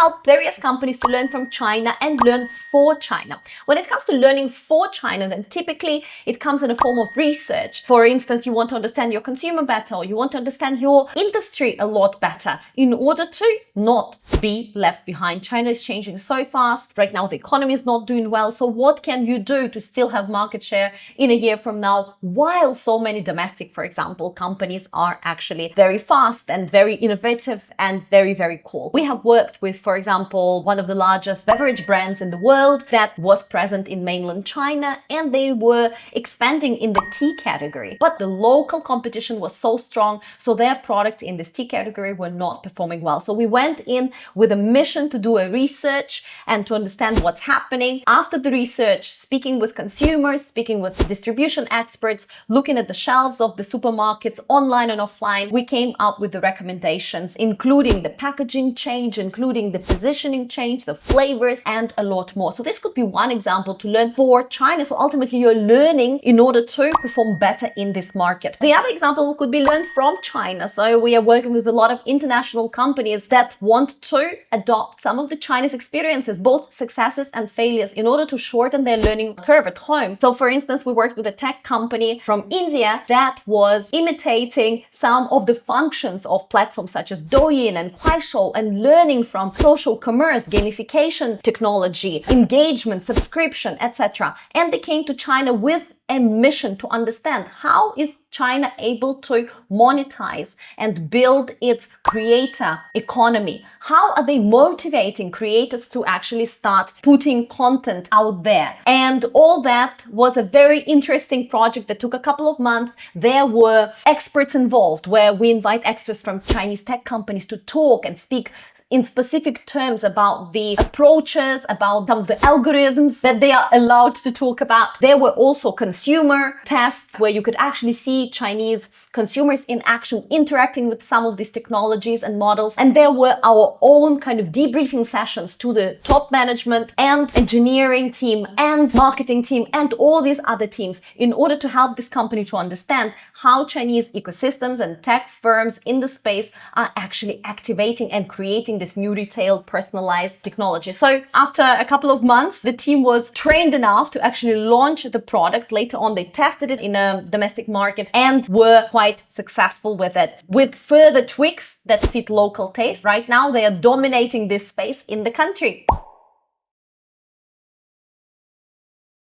help various companies to learn from China and learn for China. When it comes to learning for China, then typically it comes in a form of research. For instance, you want to understand your consumer better, or you want to understand your industry a lot better in order to not be left behind. China is changing so fast. Right now, the economy is not doing well. So what can you do to still have market share in a year from now, while so many domestic, for example, companies are actually very fast and very innovative and very, very cool. We have worked with, for example, one of the largest beverage brands in the world that was present in mainland China, and they were expanding in the tea category. But the local competition was so strong, so their products in this tea category were not performing well. So we went in with a mission to do a research and to understand what's happening. After the research, speaking with consumers, speaking with distribution experts, looking at the shelves of the supermarkets online and offline, we came up with the recommendations, including the packaging change, including the positioning change, the flavors, and a lot more. So this could be one example to learn for China. So ultimately you're learning in order to perform better in this market. The other example could be learned from China. So we are working with a lot of international companies that want to adopt some of the Chinese experiences, both successes and failures, in order to shorten their learning curve at home. So for instance, we worked with a tech company from India that was imitating some of the functions of platforms such as Douyin and Kuaishou and learning from social commerce, gamification technology, engagement, subscription, etc. And they came to China with a mission to understand how is China able to monetize and build its creator economy. How are they motivating creators to actually start putting content out there? And all that was a very interesting project that took a couple of months. There were experts involved, where we invite experts from Chinese tech companies to talk and speak in specific terms about the approaches, about some of the algorithms that they are allowed to talk about. There were also consumer tests where you could actually see Chinese consumers in action interacting with some of these technologies and models. And there were our own kind of debriefing sessions to the top management and engineering team and marketing team and all these other teams in order to help this company to understand how Chinese ecosystems and tech firms in the space are actually activating and creating this new retail personalized technology. So after a couple of months, the team was trained enough to actually launch the product. Later on, they tested it in a domestic market and were quite successful with it, with further tweaks that fit local taste. Right now, they are dominating this space in the country.